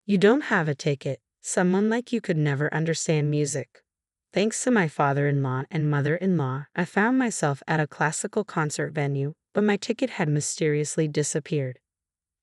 You don't have a ticket. Someone like you could never understand music. Thanks to my father-in-law and mother-in-law, I found myself at a classical concert venue, but my ticket had mysteriously disappeared.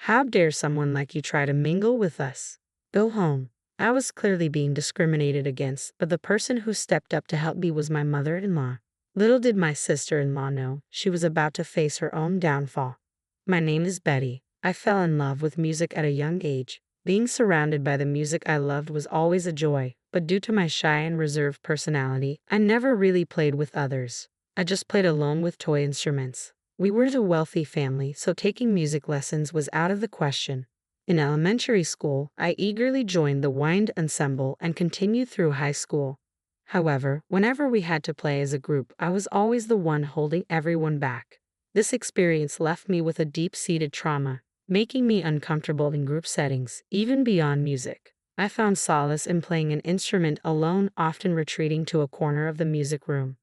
How dare someone like you try to mingle with us? Go home. I was clearly being discriminated against, but the person who stepped up to help me was my mother-in-law. Little did my sister-in-law know she was about to face her own downfall. My name is Betty. I fell in love with music at a young age. Being surrounded by the music I loved was always a joy, but due to my shy and reserved personality, I never really played with others. I just played alone with toy instruments. We weren't a wealthy family, so taking music lessons was out of the question. In elementary school, I eagerly joined the wind ensemble and continued through high school. However, whenever we had to play as a group, I was always the one holding everyone back. This experience left me with a deep-seated trauma, making me uncomfortable in group settings, even beyond music. I found solace in playing an instrument alone, often retreating to a corner of the music room.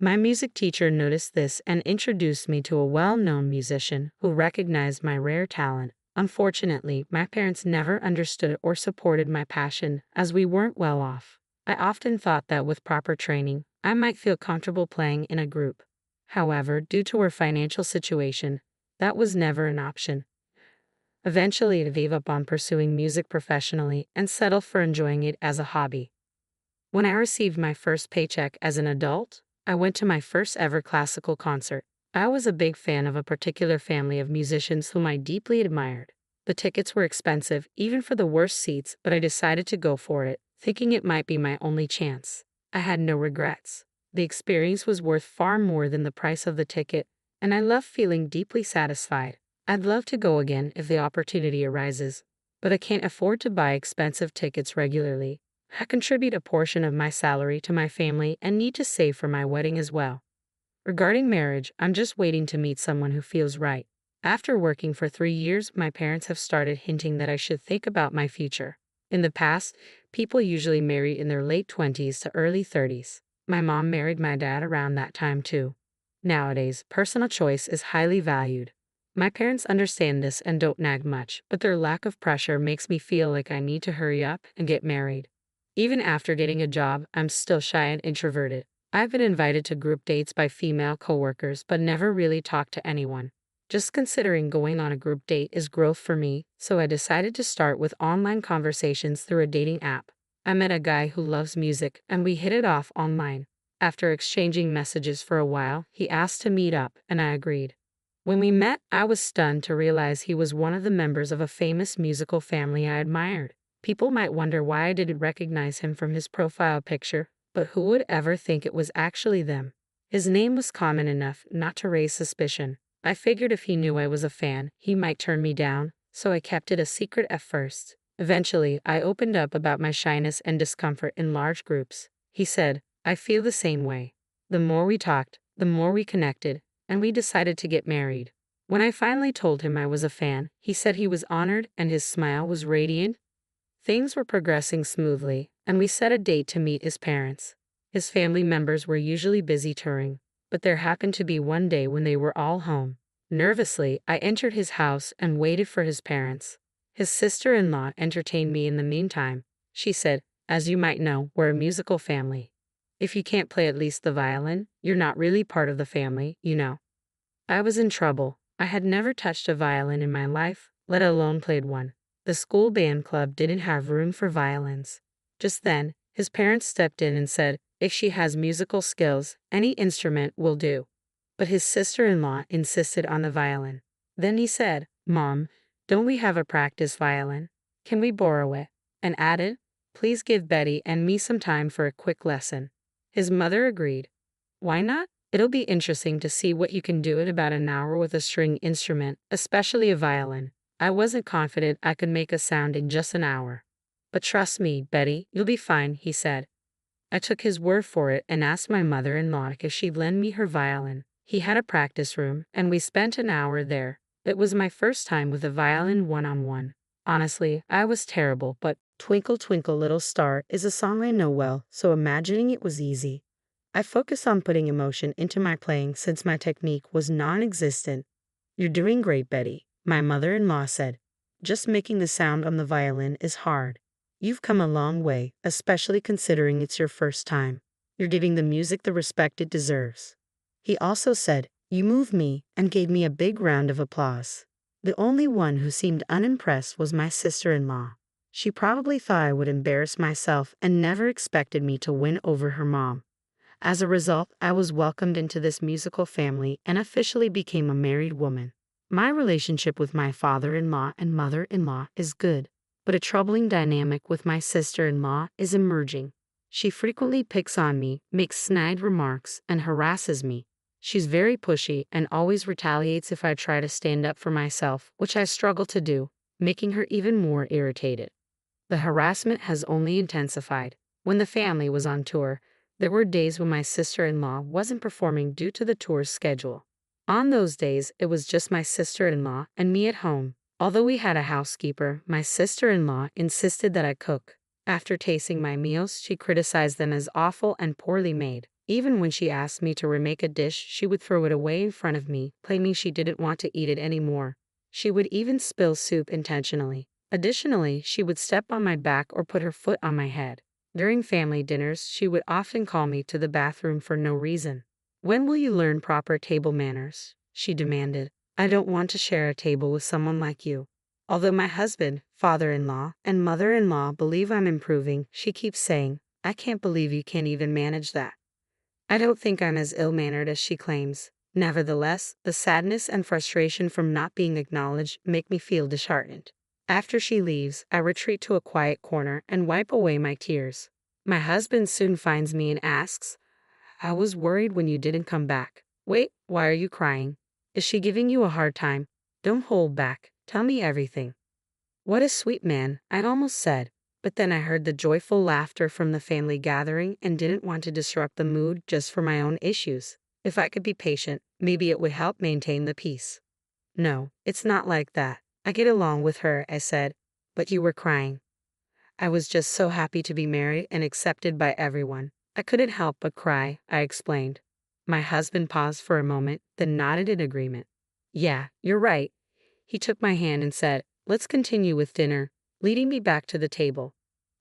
My music teacher noticed this and introduced me to a well-known musician who recognized my rare talent. Unfortunately, my parents never understood or supported my passion, as we weren't well off. I often thought that with proper training, I might feel comfortable playing in a group. However, due to our financial situation, that was never an option. Eventually, I gave up on pursuing music professionally and settled for enjoying it as a hobby. When I received my first paycheck as an adult, I went to my first ever classical concert. I was a big fan of a particular family of musicians whom I deeply admired. The tickets were expensive, even for the worst seats, but I decided to go for it, thinking it might be my only chance. I had no regrets. The experience was worth far more than the price of the ticket, and I left feeling deeply satisfied. I'd love to go again if the opportunity arises, but I can't afford to buy expensive tickets regularly. I contribute a portion of my salary to my family and need to save for my wedding as well. Regarding marriage, I'm just waiting to meet someone who feels right. After working for 3 years, my parents have started hinting that I should think about my future. In the past, people usually marry in their late 20s to early 30s. My mom married my dad around that time too. Nowadays, personal choice is highly valued. My parents understand this and don't nag much, but their lack of pressure makes me feel like I need to hurry up and get married. Even after getting a job, I'm still shy and introverted. I've been invited to group dates by female coworkers, but never really talked to anyone. Just considering going on a group date is growth for me, so I decided to start with online conversations through a dating app. I met a guy who loves music, and we hit it off online. After exchanging messages for a while, he asked to meet up, and I agreed. When we met, I was stunned to realize he was one of the members of a famous musical family I admired. People might wonder why I didn't recognize him from his profile picture, but who would ever think it was actually them? His name was common enough not to raise suspicion. I figured if he knew I was a fan, he might turn me down, so I kept it a secret at first. Eventually, I opened up about my shyness and discomfort in large groups. He said, "I feel the same way." The more we talked, the more we connected, and we decided to get married. When I finally told him I was a fan, he said he was honored and his smile was radiant. Things were progressing smoothly, and we set a date to meet his parents. His family members were usually busy touring, but there happened to be one day when they were all home. Nervously, I entered his house and waited for his parents. His sister-in-law entertained me in the meantime. She said, "As you might know, we're a musical family. If you can't play at least the violin, you're not really part of the family, you know." I was in trouble. I had never touched a violin in my life, let alone played one. The school band club didn't have room for violins. Just then, his parents stepped in and said, if she has musical skills, any instrument will do. But his sister-in-law insisted on the violin. Then he said, "Mom, don't we have a practice violin? Can we borrow it?" And added, "Please give Betty and me some time for a quick lesson." His mother agreed. "Why not? It'll be interesting to see what you can do in about an hour with a string instrument, especially a violin." I wasn't confident I could make a sound in just an hour. "But trust me, Betty, you'll be fine," he said. I took his word for it and asked my mother-in-law if she'd lend me her violin. He had a practice room, and we spent an hour there. It was my first time with a violin one-on-one. Honestly, I was terrible, but "Twinkle, Twinkle, Little Star" is a song I know well, so imagining it was easy. I focused on putting emotion into my playing since my technique was non-existent. "You're doing great, Betty," my mother-in-law said. Just making the sound on the violin is hard. You've come a long way, especially considering it's your first time. You're giving the music the respect it deserves." He also said, "You move me," and gave me a big round of applause. The only one who seemed unimpressed was my sister-in-law. She probably thought I would embarrass myself and never expected me to win over her mom. As a result, I was welcomed into this musical family and officially became a married woman. My relationship with my father-in-law and mother-in-law is good, but a troubling dynamic with my sister-in-law is emerging. She frequently picks on me, makes snide remarks, and harasses me. She's very pushy and always retaliates if I try to stand up for myself, which I struggle to do, making her even more irritated. The harassment has only intensified. When the family was on tour, there were days when my sister-in-law wasn't performing due to the tour's schedule. On those days, it was just my sister-in-law and me at home. Although we had a housekeeper, my sister-in-law insisted that I cook. After tasting my meals, she criticized them as awful and poorly made. Even when she asked me to remake a dish, she would throw it away in front of me, claiming she didn't want to eat it anymore. She would even spill soup intentionally. Additionally, she would step on my back or put her foot on my head. During family dinners, she would often call me to the bathroom for no reason. "When will you learn proper table manners?" she demanded. "I don't want to share a table with someone like you." Although my husband, father-in-law, and mother-in-law believe I'm improving, she keeps saying, "I can't believe you can't even manage that." I don't think I'm as ill-mannered as she claims. Nevertheless, the sadness and frustration from not being acknowledged make me feel disheartened. After she leaves, I retreat to a quiet corner and wipe away my tears. My husband soon finds me and asks, "I was worried when you didn't come back." "Wait, why are you crying? Is she giving you a hard time? Don't hold back. Tell me everything." "What a sweet man," I almost said, but then I heard the joyful laughter from the family gathering and didn't want to disrupt the mood just for my own issues. If I could be patient, maybe it would help maintain the peace. "No, it's not like that. I get along with her," I said, "but you were crying." "I was just so happy to be married and accepted by everyone. I couldn't help but cry," I explained. My husband paused for a moment, then nodded in agreement. "Yeah, you're right." He took my hand and said, "Let's continue with dinner," leading me back to the table.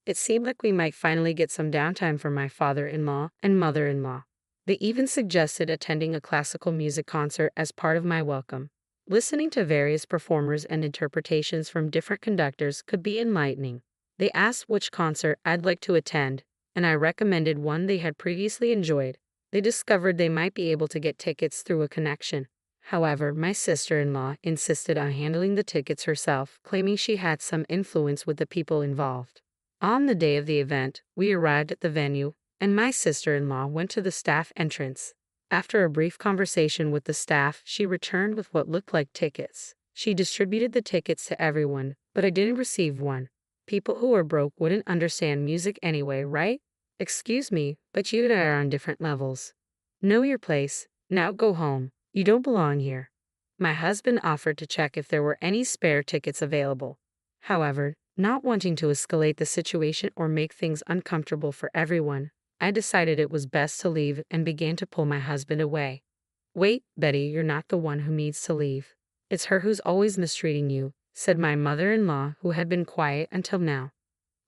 It seemed like we might finally get some downtime from my father-in-law and mother-in-law. They even suggested attending a classical music concert as part of my welcome. Listening to various performers and interpretations from different conductors could be enlightening. They asked which concert I'd like to attend, and I recommended one they had previously enjoyed. They discovered they might be able to get tickets through a connection. However, my sister-in-law insisted on handling the tickets herself, claiming she had some influence with the people involved. On the day of the event, we arrived at the venue, and my sister-in-law went to the staff entrance. After a brief conversation with the staff, she returned with what looked like tickets. She distributed the tickets to everyone, but I didn't receive one. People who are broke wouldn't understand music anyway, right? "Excuse me, but you and I are on different levels. Know your place. Now go home. You don't belong here." My husband offered to check if there were any spare tickets available. However, not wanting to escalate the situation or make things uncomfortable for everyone, I decided it was best to leave and began to pull my husband away. "Wait, Betty, you're not the one who needs to leave. It's her who's always mistreating you," said my mother-in-law, who had been quiet until now.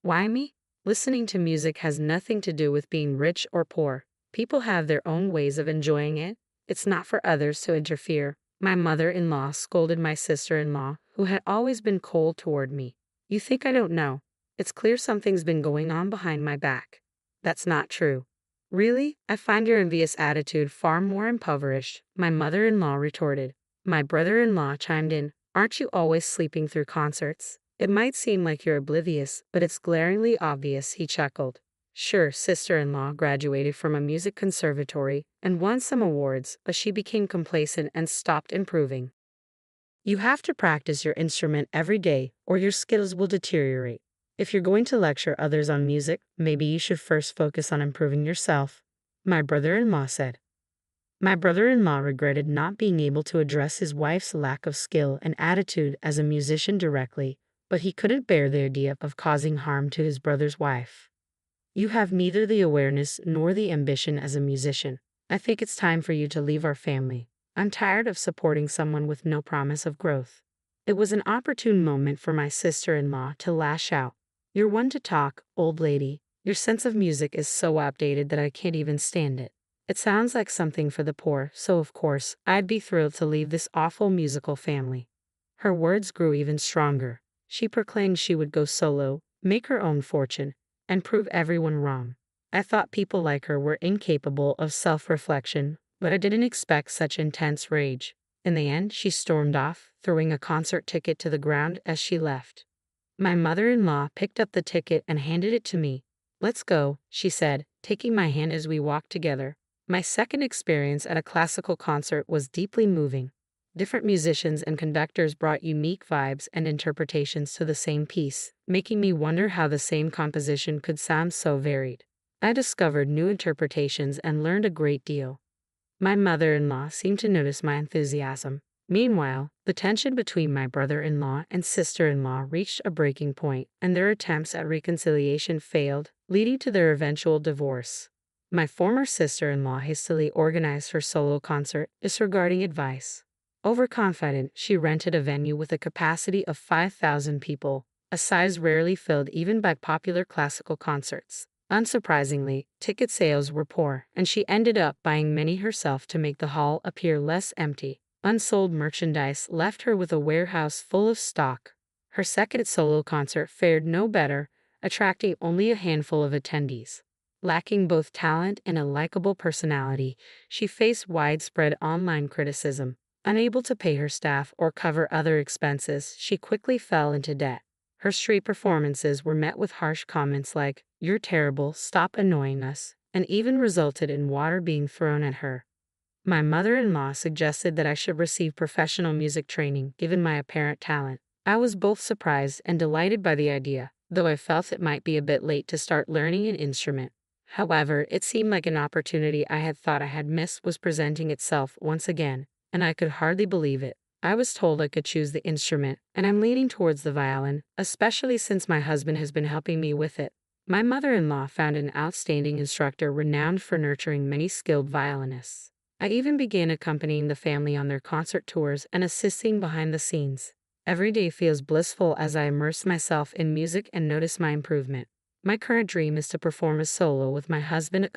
"Why me? Listening to music has nothing to do with being rich or poor. People have their own ways of enjoying it. It's not for others to interfere." My mother-in-law scolded my sister-in-law, who had always been cold toward me. "You think I don't know? It's clear something's been going on behind my back." "That's not true." "Really? I find your envious attitude far more impoverished," my mother-in-law retorted. My brother-in-law chimed in, "Aren't you always sleeping through concerts? It might seem like you're oblivious, but it's glaringly obvious," he chuckled. Sure, sister-in-law graduated from a music conservatory and won some awards, but she became complacent and stopped improving. You have to practice your instrument every day, or your skills will deteriorate. If you're going to lecture others on music, maybe you should first focus on improving yourself, my brother-in-law said. My brother-in-law regretted not being able to address his wife's lack of skill and attitude as a musician directly, but he couldn't bear the idea of causing harm to his brother's wife. "You have neither the awareness nor the ambition as a musician. I think it's time for you to leave our family. I'm tired of supporting someone with no promise of growth." It was an opportune moment for my sister-in-law to lash out. "You're one to talk, old lady. Your sense of music is so outdated that I can't even stand it. It sounds like something for the poor, so of course, I'd be thrilled to leave this awful musical family." Her words grew even stronger. She proclaimed she would go solo, make her own fortune, and prove everyone wrong. I thought people like her were incapable of self-reflection, but I didn't expect such intense rage. In the end, she stormed off, throwing a concert ticket to the ground as she left. My mother-in-law picked up the ticket and handed it to me. "Let's go," she said, taking my hand as we walked together. My second experience at a classical concert was deeply moving. Different musicians and conductors brought unique vibes and interpretations to the same piece, making me wonder how the same composition could sound so varied. I discovered new interpretations and learned a great deal. My mother-in-law seemed to notice my enthusiasm. Meanwhile, the tension between my brother-in-law and sister-in-law reached a breaking point, and their attempts at reconciliation failed, leading to their eventual divorce. My former sister-in-law hastily organized her solo concert, disregarding advice. Overconfident, she rented a venue with a capacity of 5,000 people, a size rarely filled even by popular classical concerts. Unsurprisingly, ticket sales were poor, and she ended up buying many herself to make the hall appear less empty. Unsold merchandise left her with a warehouse full of stock. Her second solo concert fared no better, attracting only a handful of attendees. Lacking both talent and a likable personality, she faced widespread online criticism. Unable to pay her staff or cover other expenses, she quickly fell into debt. Her street performances were met with harsh comments like, "You're terrible, stop annoying us," and even resulted in water being thrown at her. My mother-in-law suggested that I should receive professional music training, given my apparent talent. I was both surprised and delighted by the idea, though I felt it might be a bit late to start learning an instrument. However, it seemed like an opportunity I had thought I had missed was presenting itself once again, and I could hardly believe it. I was told I could choose the instrument, and I'm leaning towards the violin, especially since my husband has been helping me with it. My mother-in-law found an outstanding instructor renowned for nurturing many skilled violinists. I even began accompanying the family on their concert tours and assisting behind the scenes. Every day feels blissful as I immerse myself in music and notice my improvement. My current dream is to perform a solo with my husband at a